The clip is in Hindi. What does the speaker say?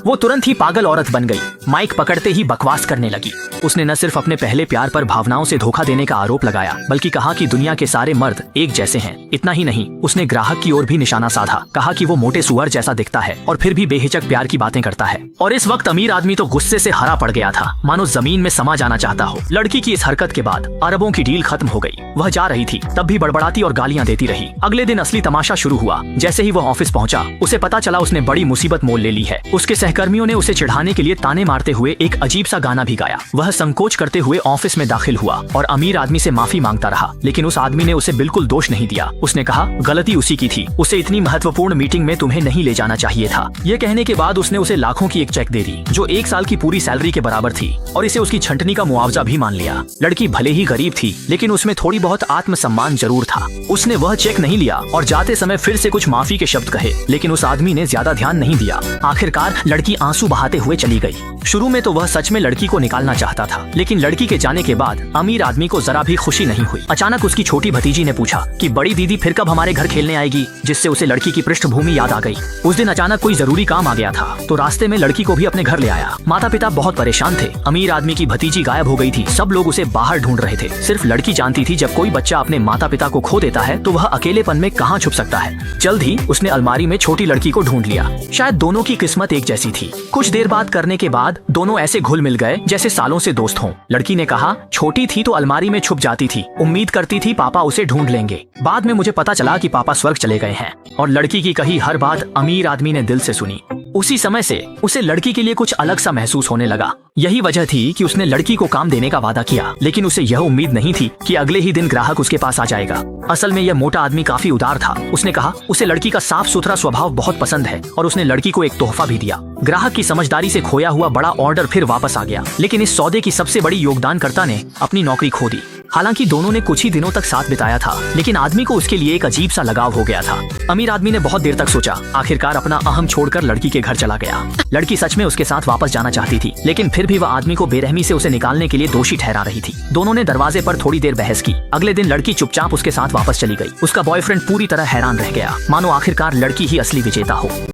वो तुरंत ही पागल औरत बन गई। माइक पकड़ते ही बकवास करने लगी। उसने न सिर्फ अपने पहले प्यार पर भावनाओं से धोखा देने का आरोप लगाया, बल्कि कहा कि दुनिया के सारे मर्द एक जैसे हैं। इतना ही नहीं, उसने ग्राहक की ओर भी निशाना साधा। कहा कि वो मोटे सुअर जैसा दिखता है और फिर भी बेहिचक प्यार की बातें करता है। और इस वक्त अमीर आदमी तो गुस्से से हरा पड़ गया था, मानो जमीन में समा जाना चाहता हो। लड़की की इस हरकत के बाद अरबों की डील खत्म हो गई। वह जा रही थी, तब भी बड़बड़ाती और गालियां देती रही। अगले दिन असली तमाशा शुरू हुआ। जैसे ही वह ऑफिस पहुंचा, उसे पता चला उसने बड़ी मुसीबत मोल ले ली है। उसके सहकर्मियों ने उसे चिढ़ाने के लिए ताने मारते हुए एक अजीब सा गाना भी गाया। वह संकोच करते हुए ऑफिस में दाखिल हुआ और अमीर आदमी से माफी मांगता रहा, लेकिन उस आदमी ने उसे बिल्कुल दोष नहीं दिया। उसने कहा, गलती उसी की थी, उसे इतनी महत्वपूर्ण मीटिंग में तुम्हें नहीं ले जाना चाहिए था। ये कहने के बाद उसने उसे लाखों की एक चेक दे दी, जो 1 साल की पूरी सैलरी के बराबर थी, और इसे उसकी छंटनी का मुआवजा भी मान लिया। लड़की भले ही गरीब थी, लेकिन उसमें थोड़ी बहुत आत्मसम्मान जरूर था। उसने वह चेक नहीं लिया और जाते समय फिर से कुछ माफी के शब्द कहे, लेकिन उस आदमी ने ज्यादा ध्यान नहीं दिया। आखिरकार लड़की आंसू बहाते हुए चली गई। शुरू में तो वह सच में लड़की को निकालना चाहता था, लेकिन लड़की के जाने के बाद अमीर आदमी को जरा भी खुशी नहीं हुई। अचानक उसकी छोटी भतीजी ने पूछा कि बड़ी दीदी फिर कब हमारे घर खेलने आएगी, जिससे उसे लड़की की पृष्ठभूमि याद आ गई। उस दिन अचानक कोई जरूरी काम आ गया था, तो रास्ते में लड़की को भी अपने घर ले आया। माता पिता बहुत परेशान थे। अमीर आदमी की भतीजी गायब हो गई थी। सब लोग उसे बाहर ढूंढ रहे थे। सिर्फ लड़की जानती थी, जब कोई बच्चा अपने माता पिता को खो देता है तो वह अकेलेपन में कहाँ छुप सकता है। जल्द ही उसने अलमारी में छोटी लड़की को ढूंढ लिया। शायद दोनों की किस्मत एक जैसी थी। कुछ देर बात करने के बाद दोनों ऐसे घुल मिल गए जैसे सालों से दोस्त हों। लड़की ने कहा, छोटी थी तो अलमारी में छुप जाती थी, उम्मीद करती थी पापा उसे ढूंढ लेंगे। बाद में मुझे पता चला कि पापा स्वर्ग चले गए हैं। और लड़की की कही हर बात अमीर आदमी ने दिल से सुनी। उसी समय से उसे लड़की के लिए कुछ अलग सा महसूस होने लगा। यही वजह थी कि उसने लड़की को काम देने का वादा किया, लेकिन उसे यह उम्मीद नहीं थी कि अगले ही दिन ग्राहक उसके पास आ जाएगा। असल में यह मोटा आदमी काफी उदार था। उसने कहा उसे लड़की का साफ सुथरा स्वभाव बहुत पसंद है, और उसने लड़की को एक तोहफा भी दिया। ग्राहक की समझदारी से खोया हुआ बड़ा ऑर्डर फिर वापस आ गया, लेकिन इस सौदे की सबसे बड़ी योगदानकर्ता ने अपनी नौकरी खो दी। हालांकि दोनों ने कुछ ही दिनों तक साथ बिताया था, लेकिन आदमी को उसके लिए एक अजीब सा लगाव हो गया था। अमीर आदमी ने बहुत देर तक सोचा, आखिरकार अपना अहम छोड़कर लड़की के घर चला गया। लड़की सच में उसके साथ वापस जाना चाहती थी, लेकिन फिर भी वह आदमी को बेरहमी से उसे निकालने के लिए दोषी ठहरा रही थी। दोनों ने दरवाजे पर थोड़ी देर बहस की। अगले दिन लड़की चुपचाप उसके साथ वापस चली गई। उसका बॉयफ्रेंड पूरी तरह हैरान रह गया, मानो आखिरकार लड़की ही असली विजेता हो।